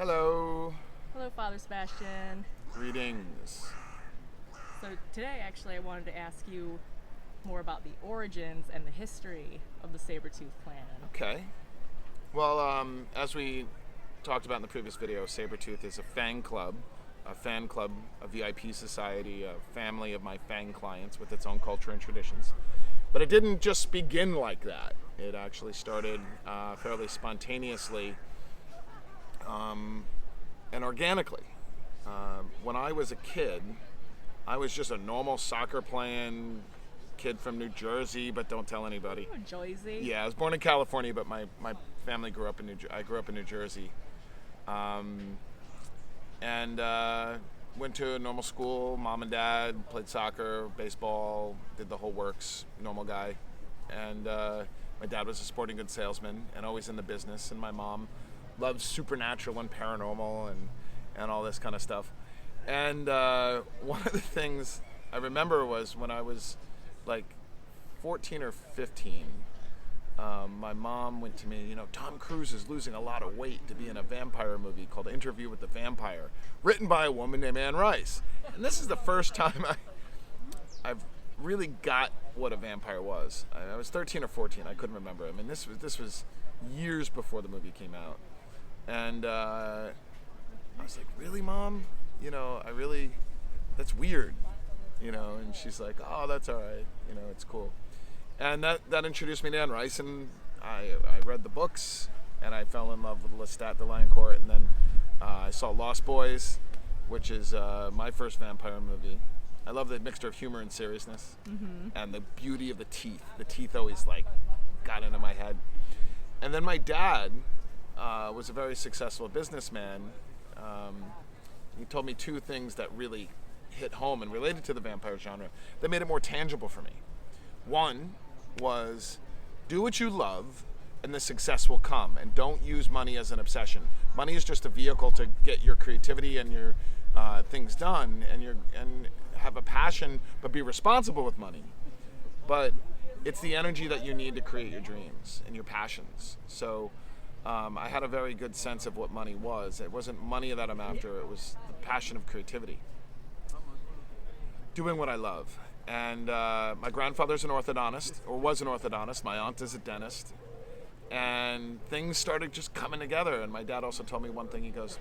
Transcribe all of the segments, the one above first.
Hello. Hello, Father Sebastiaan. Greetings. So today, actually, I wanted to ask you more about the origins and the history of the Sabretooth clan. Okay. Well, as we talked about in the previous video, Sabretooth is a fan club, a VIP society, a family of my Fang clients with its own culture and traditions. But it didn't just begin like that. It actually started fairly spontaneously and organically. When I was a kid, I was just a normal soccer playing kid from New Jersey, but don't tell anybody. Oh, Joyzy. Yeah, I was born in California, but my family grew up in I grew up in New Jersey, and went to a normal school. Mom and dad played soccer, baseball, did the whole works. Normal guy, and my dad was a sporting goods salesman and always in the business. And my mom loved supernatural and paranormal and all this kind of stuff. And one of the things I remember was when I was like 14 or 15, my mom went to me, Tom Cruise is losing a lot of weight to be in a vampire movie called Interview with the Vampire, written by a woman named Anne Rice. And this is the first time I've really got what a vampire was. I was 13 or 14, I couldn't remember. I mean, this was years before the movie came out. And I was like, really, Mom? That's weird. And she's like, oh, that's all right. It's cool. And that introduced me to Anne Rice, and I read the books, and I fell in love with Lestat de Lioncourt, and then I saw Lost Boys, which is my first vampire movie. I love the mixture of humor and seriousness, and the beauty of the teeth. The teeth always got into my head. And then my dad was a very successful businessman. He told me two things that really hit home and related to the vampire genre that made it more tangible for me. One was, do what you love and the success will come, and don't use money as an obsession. Money is just a vehicle to get your creativity and your things done, and have a passion, but be responsible with money. But it's the energy that you need to create your dreams and your passions. So I had a very good sense of what money was. It wasn't money that I'm after, it was the passion of creativity. Doing what I love. And my grandfather's an orthodontist, or was an orthodontist. My aunt is a dentist. And things started just coming together. And my dad also told me one thing. He goes,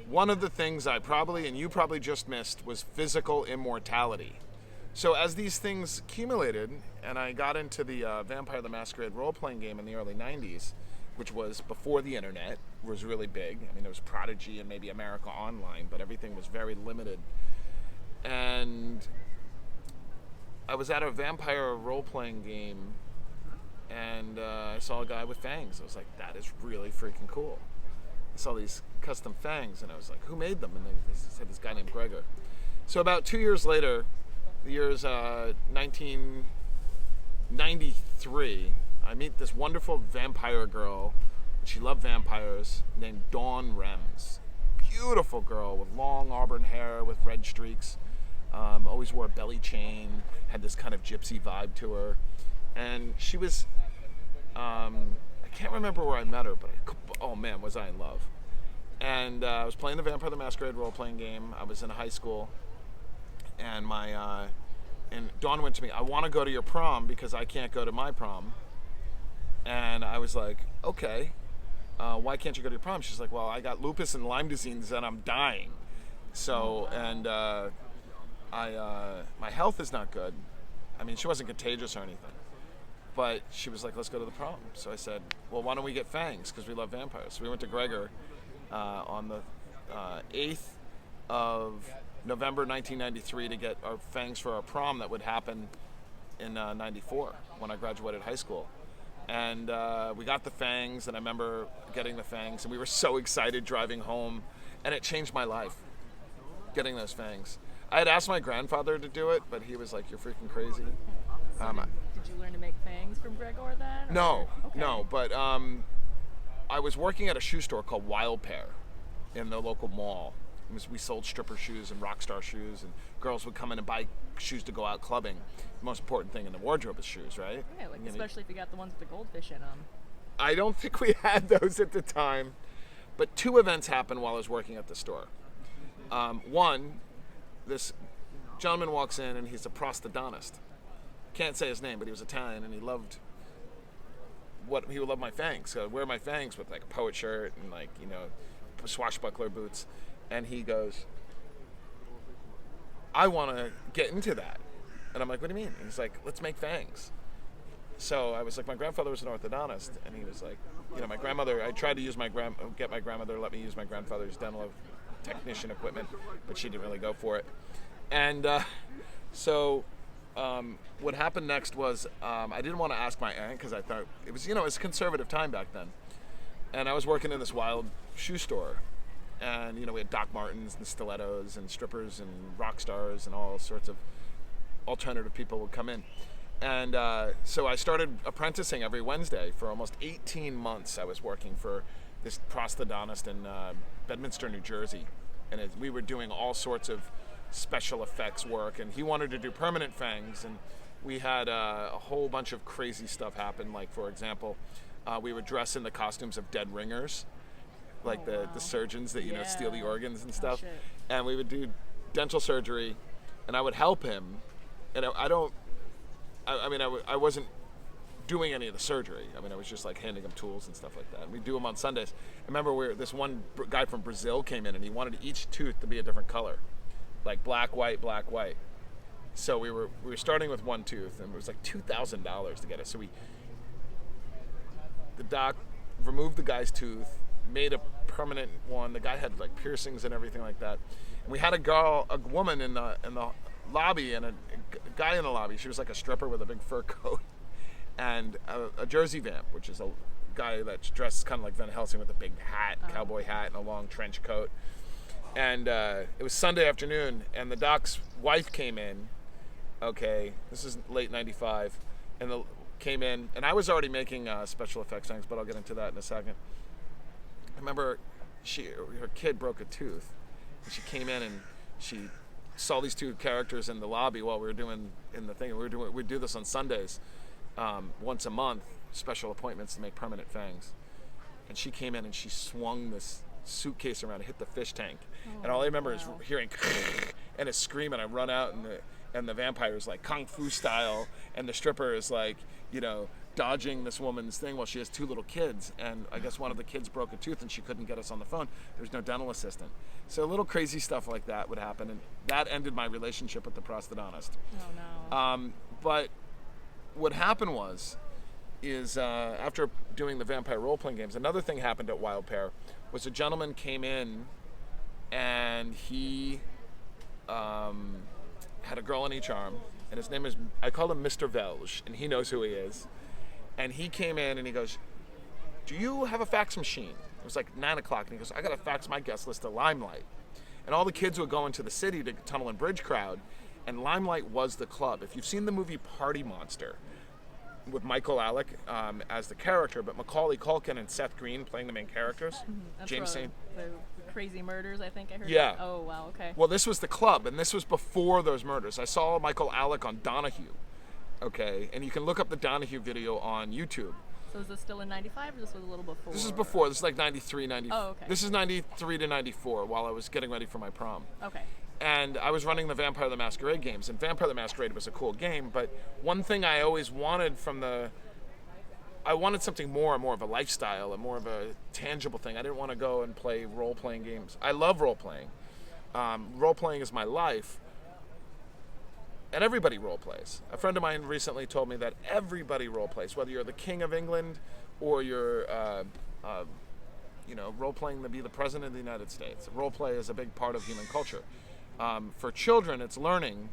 one of the things I probably, and you probably just missed, was physical immortality. So as these things accumulated, and I got into the Vampire the Masquerade role-playing game in the early 90s, which was before the internet, was really big. I mean, there was Prodigy and maybe America Online, but everything was very limited. And I was at a vampire role-playing game, and I saw a guy with fangs. I was like, that is really freaking cool. I saw these custom fangs, and I was like, who made them? And they said this guy named Gregor. So about 2 years later, the year is 1993, I meet this wonderful vampire girl. She loved vampires, named Dawn Rems. Beautiful girl with long auburn hair with red streaks. Always wore a belly chain, had this kind of gypsy vibe to her. And she was, I can't remember where I met her, but oh man, was I in love. And I was playing the Vampire the Masquerade role-playing game. I was in high school. And and Dawn went to me, I want to go to your prom because I can't go to my prom. And I was like, okay, why can't you go to your prom? She's like, well, I got lupus and Lyme disease and I'm dying. So, and my health is not good. I mean, she wasn't contagious or anything. But she was like, let's go to the prom. So I said, well, why don't we get fangs? Because we love vampires. So we went to Gregor on the 8th of November 1993 to get our fangs for our prom that would happen in 94 when I graduated high school. And we got the fangs, and I remember getting the fangs, and we were so excited driving home, and it changed my life, getting those fangs. I had asked my grandfather to do it, but he was like, you're freaking crazy. So did you learn to make fangs from Gregor then? No, Okay. no, but I was working at a shoe store called Wild Pair in the local mall. We sold stripper shoes and rock star shoes, and girls would come in and buy shoes to go out clubbing. The most important thing in the wardrobe is shoes, right? Yeah, especially if you got the ones with the goldfish in them. I don't think we had those at the time. But two events happened while I was working at the store. One, this gentleman walks in and he's a prosthodontist. Can't say his name, but he was Italian and he would love my fangs. So I'd wear my fangs with like a poet shirt and like, you know, swashbuckler boots. And he goes, I want to get into that. And I'm like, what do you mean? And he's like, let's make fangs. So I was like, my grandfather was an orthodontist, and he was like, you know, my grandmother, I tried to use get my grandmother to let me use my grandfather's dental technician equipment, but she didn't really go for it. And so what happened next was I didn't want to ask my aunt because I thought it was, you know, it was a conservative time back then. And I was working in this wild shoe store. And, you know, we had Doc Martens and stilettos and strippers and rock stars and all sorts of alternative people would come in. And so I started apprenticing every Wednesday for almost 18 months. I was working for this prosthodontist in Bedminster, New Jersey. And we were doing all sorts of special effects work. And he wanted to do permanent fangs. And we had a whole bunch of crazy stuff happen. Like, for example, we would dress in the costumes of dead ringers. Like the surgeons that, you know, steal the organs and stuff. And we would do dental surgery. And I would help him. And I wasn't doing any of the surgery. I mean, I was just like handing him tools and stuff like that. And we do them on Sundays. I remember this one guy from Brazil came in and he wanted each tooth to be a different color, like black, white, black, white. So we were starting with one tooth, and it was like $2,000 to get it. So the doc removed the guy's tooth, made a permanent one. The guy had like piercings and everything like that. And we had a woman in the lobby and a guy in the lobby. She was like a stripper with a big fur coat and a Jersey vamp, which is a guy that's dressed kind of like Van Helsing with a big hat, cowboy hat, and a long trench coat. And it was Sunday afternoon, and the doc's wife came in. Okay, this is late '95, and came in, and I was already making special effects things, but I'll get into that in a second. I remember her kid broke a tooth, and she came in and she saw these two characters in the lobby while we were doing in the thing. We do this on Sundays, once a month, special appointments to make permanent fangs. And she came in and she swung this suitcase around and hit the fish tank. And all I remember is hearing and a scream, and I run out, and the vampire is like kung fu style, and the stripper is like, you know, dodging this woman's thing while she has two little kids. And I guess one of the kids broke a tooth and she couldn't get us on the phone. There was no dental assistant. So little crazy stuff like that would happen, and that ended my relationship with the prosthodontist. Oh no. But what happened is after doing the vampire role-playing games, another thing happened at Wild Pear was a gentleman came in and he had a girl in each arm, and his name is, I call him Mr. Velge, and he knows who he is. And he came in and he goes, do you have a fax machine? It was like 9 o'clock, and he goes, I got to fax my guest list to Limelight. And all the kids would go into the city to Tunnel and Bridge crowd, and Limelight was the club. If you've seen the movie Party Monster, with Michael Alec as the character, but Macaulay Culkin and Seth Green playing the main characters. That's James Saint. The crazy murders, I think I heard. Yeah. Oh wow, okay. Well, this was the club, and this was before those murders. I saw Michael Alec on Donahue. Okay, and you can look up the Donahue video on YouTube. So is this still in '95, or this was a little before? This is before. This is like 93, 94. Oh, okay. This is 93 to 94 while I was getting ready for my prom. Okay. And I was running the Vampire the Masquerade games, and Vampire the Masquerade was a cool game, but one thing I always wanted I wanted something more and more of a lifestyle and more of a tangible thing. I didn't want to go and play role-playing games. I love role-playing. Role-playing is my life. And everybody role-plays. A friend of mine recently told me that everybody role-plays, whether you're the King of England or you're, role-playing to be the President of the United States. Role-play is a big part of human culture. For children, it's learning.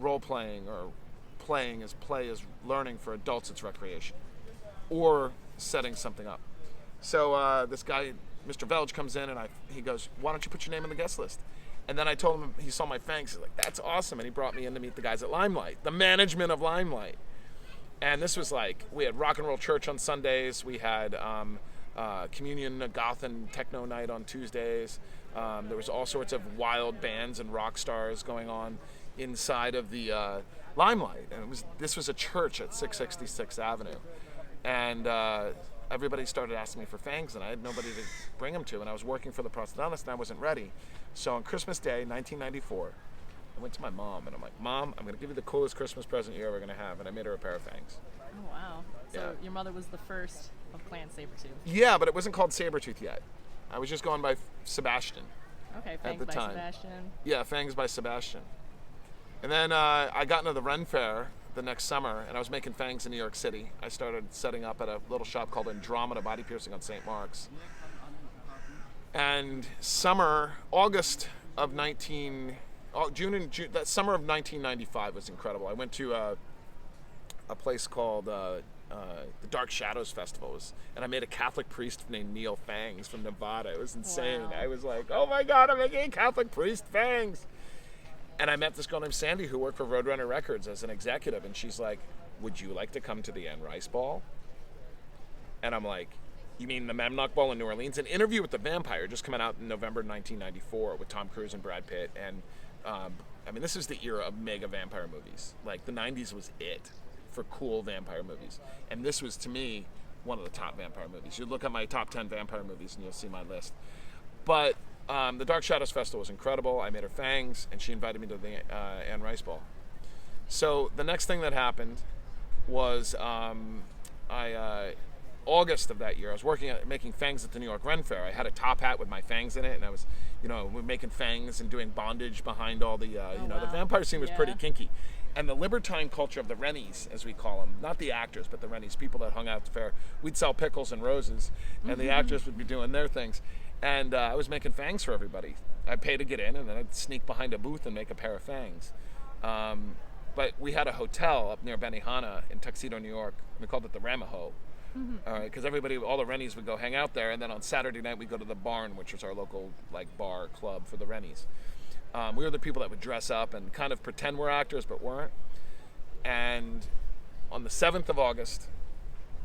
Role-playing or playing is play is learning. For adults, it's recreation. Or setting something up. So this guy, Mr. Velge, comes in and he goes, why don't you put your name on the guest list? And then I told him, he saw my fangs, he's like, that's awesome. And he brought me in to meet the guys at Limelight, the management of Limelight. And this was like, we had rock and roll church on Sundays. We had communion, goth and techno night on Tuesdays. There was all sorts of wild bands and rock stars going on inside of the Limelight. And this was a church at 666 Avenue. And everybody started asking me for fangs, and I had nobody to bring them to, and I was working for the prosthodontist, and I wasn't ready. So on Christmas Day, 1994, I went to my mom, and I'm like, Mom, I'm going to give you the coolest Christmas present you're ever going to have, and I made her a pair of fangs. Oh, wow. So Yeah. your mother was the first of Clan Sabretooth. Yeah, but it wasn't called Sabretooth yet. I was just going by Sebastiaan. Okay, At Fangs the by time. Sebastiaan. Yeah, Fangs by Sebastiaan. And then I got into the Ren Fair the next summer, and I was making fangs in New York City. I started setting up at a little shop called Andromeda Body Piercing on St. Mark's. And August of that summer of 1995 was incredible. I went to a place called the Dark Shadows Festival, and I made a Catholic priest named Neil Fangs from Nevada. It was insane. Wow. I was like, oh my God, I'm making a Catholic priest fangs. And I met this girl named Sandy who worked for Roadrunner Records as an executive, and she's like, would you like to come to the Anne Rice Ball? And I'm like, you mean the Memnock Ball in New Orleans? An Interview with the Vampire just coming out in November 1994 with Tom Cruise and Brad Pitt. And I mean, this is the era of mega vampire movies. Like, the 90s was it for cool vampire movies. And this was, to me, one of the top vampire movies. You look at my top 10 vampire movies and you'll see my list. But the Dark Shadows Festival was incredible. I made her fangs, and she invited me to the Anne Rice Ball. So the next thing that happened was August of that year, I was making fangs at the New York Ren Fair. I had a top hat with my fangs in it, and I was, we're making fangs and doing bondage behind all the, the wow. vampire scene was pretty Yeah. kinky. And the libertine culture of the Rennies, as we call them, not the actors, but the Rennies, people that hung out at the fair, we'd sell pickles and roses, and the actors would be doing their things. And I was making fangs for everybody. I'd pay to get in, and then I'd sneak behind a booth and make a pair of fangs. But we had a hotel up near Benihana in Tuxedo, New York. We called it the Ramajo. All right, because all the Rennies would go hang out there, and then on Saturday night we'd go to the Barn, which was our local bar club for the Rennies. We were the people that would dress up and kind of pretend we're actors, but weren't. And on the 7th of August,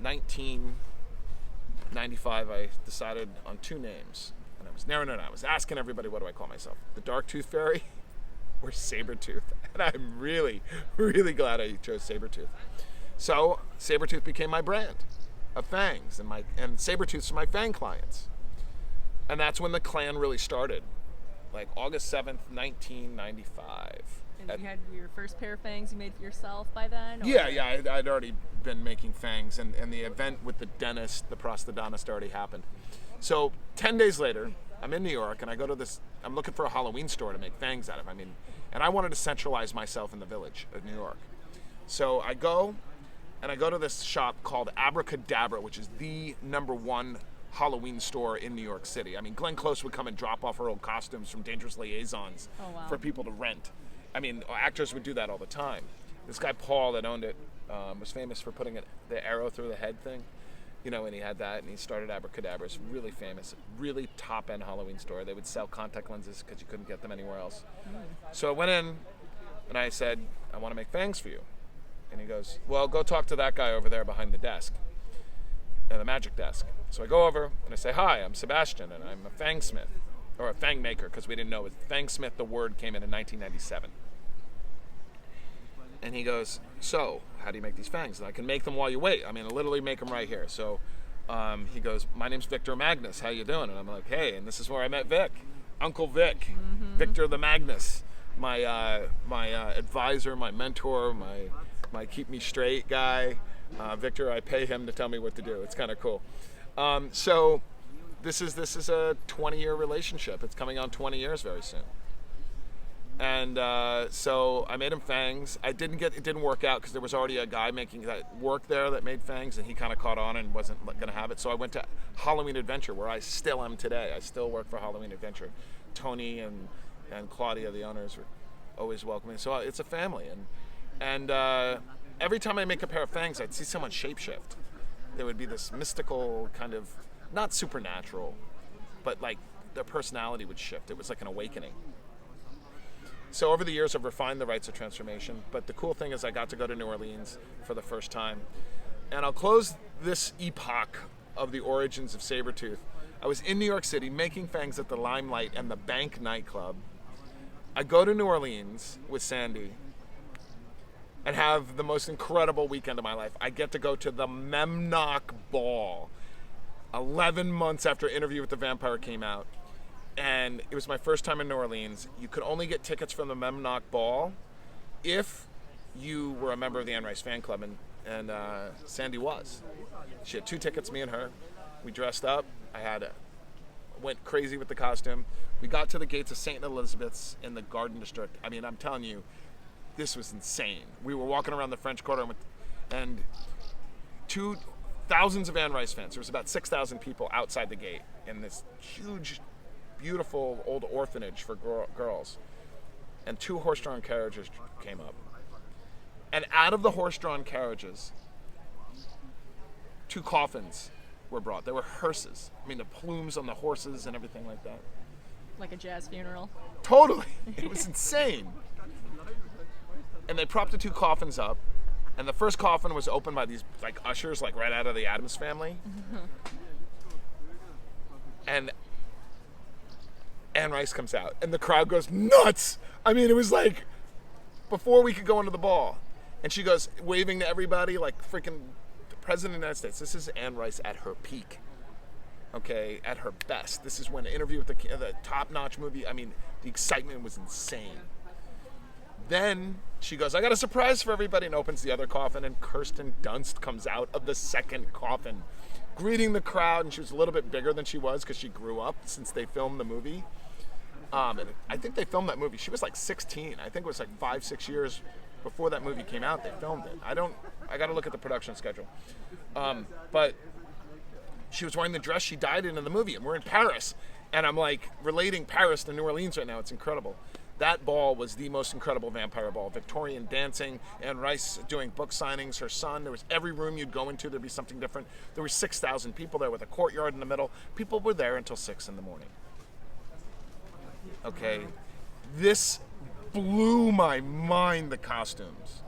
1995, I decided on two names, and I was narrowing it down. I was asking everybody, what do I call myself? The Dark Tooth Fairy or Sabretooth? And I'm really, really glad I chose Sabretooth. So Sabretooth became my brand of fangs, and Sabretooth's my fang clients. And that's when the clan really started, like August 7th, 1995. And you had your first pair of fangs you made for yourself by then? Or? Yeah, I'd already been making fangs, and the event with the dentist, the prosthodontist, already happened. So 10 days later, I'm in New York, and I go to I'm looking for a Halloween store to make fangs out of. And I wanted to centralize myself in the village of New York. So I go to this shop called Abracadabra, which is the #1 Halloween store in New York City. Glenn Close would come and drop off her old costumes from Dangerous Liaisons for people to rent. Actors would do that all the time. This guy Paul that owned it was famous for putting the arrow through the head thing, and he had that, and he started Abracadabra. It's really famous, really top-end Halloween store. They would sell contact lenses because you couldn't get them anywhere else. So I went in, and I said, I want to make fangs for you. And he goes, well, go talk to that guy over there behind the desk, the magic desk. So I go over, and I say, hi, I'm Sebastiaan, and I'm a Fangsmith, or a fang maker, because we didn't know it. Fangsmith, the word came in 1997. And he goes, so, how do you make these fangs? And I can make them while you wait. I literally make them right here. So he goes, my name's Victor Magnus. How you doing? And I'm like, hey, and this is where I met Vic. Uncle Vic. Victor the Magnus. My advisor, my mentor, my keep me straight guy. Victor, I pay him to tell me what to do. It's kind of cool. So this is a 20-year relationship. It's coming on 20 years very soon. And so I made him fangs. It didn't work out because there was already a guy making that work there that made fangs, and he kind of caught on and wasn't going to have it. So I went to Halloween Adventure, where I still am today. I still work for Halloween Adventure. Tony and Claudia, the owners, were always welcoming. So it's a family, and every time I make a pair of fangs, I'd see someone shapeshift. There would be this mystical kind of, not supernatural, but like their personality would shift. It was like an awakening. So over the years, I've refined the rites of transformation. But the cool thing is I got to go to New Orleans for the first time. And I'll close this epoch of the origins of Sabretooth. I was in New York City making fangs at the Limelight and the Bank nightclub. I go to New Orleans with Sandy and have the most incredible weekend of my life. I get to go to the Memnock Ball. 11 months after Interview with the Vampire came out. And it was my first time in New Orleans. You could only get tickets from the Memnock Ball if you were a member of the Anne Rice fan club, and Sandy was. She had 2 tickets, me and her. We dressed up. Went crazy with the costume. We got to the gates of St. Elizabeth's in the Garden District. I mean, I'm telling you, this was insane. We were walking around the French Quarter and thousands of Anne Rice fans. There was about 6,000 people outside the gate in this huge, beautiful old orphanage for girls. And 2 horse-drawn carriages came up. And out of the horse-drawn carriages, 2 coffins were brought. They were hearses. I mean, the plumes on the horses and everything like that. Like a jazz funeral. Totally. It was insane. And they propped the 2 coffins up. And the first coffin was opened by these like ushers, like right out of the Addams Family. And Anne Rice comes out, and the crowd goes nuts. I mean, it was like before we could go into the ball. And she goes waving to everybody like freaking the President of the United States. This is Anne Rice at her peak. Okay, at her best. This is when Interview with the top-notch movie. I mean, the excitement was insane. Then she goes, I got a surprise for everybody, and opens the other coffin, and Kirsten Dunst comes out of the second coffin, greeting the crowd, and she was a little bit bigger than she was because she grew up since they filmed the movie. And I think they filmed that movie. She was like 16. I think it was like 5-6 years before that movie came out. They filmed it. I got to look at the production schedule. But she was wearing the dress she died in the movie, and we're in Paris. And I'm like relating Paris to New Orleans right now. It's incredible. That ball was the most incredible vampire ball. Victorian dancing, Anne Rice doing book signings, her son. There was every room you'd go into, there'd be something different. There were 6,000 people there with a courtyard in the middle. People were there until 6 in the morning. Okay, this blew my mind, the costumes.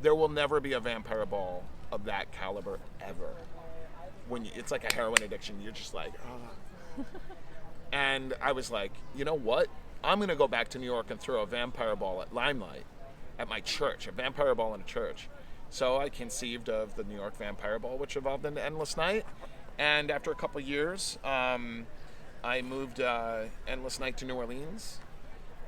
There will never be a vampire ball of that caliber ever. It's like a heroin addiction. You're just like, oh. And I was like, you know what? I'm going to go back to New York and throw a vampire ball at Limelight, at my church, a vampire ball in a church. So I conceived of the New York Vampire Ball, which evolved into Endless Night. And after a couple years, I moved Endless Night to New Orleans.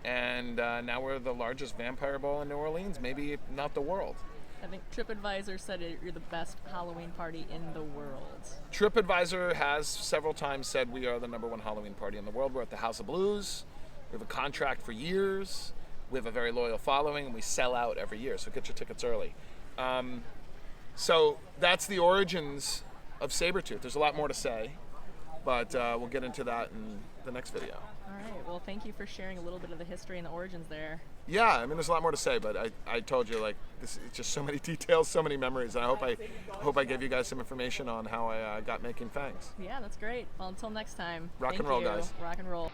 And now we're the largest vampire ball in New Orleans, maybe not the world. I think TripAdvisor said you're the best Halloween party in the world. TripAdvisor has several times said we are the #1 Halloween party in the world. We're at the House of Blues. We have a contract for years. We have a very loyal following, and we sell out every year, so get your tickets early. So that's the origins of Sabretooth. There's a lot more to say, but we'll get into that in the next video. All right. Well, thank you for sharing a little bit of the history and the origins there. Yeah, I mean, there's a lot more to say, but I told you, like, it's just so many details, so many memories. And I hope I gave you guys some information on how I got making fangs. Yeah, that's great. Well, until next time. Rock and roll, guys. Rock and roll.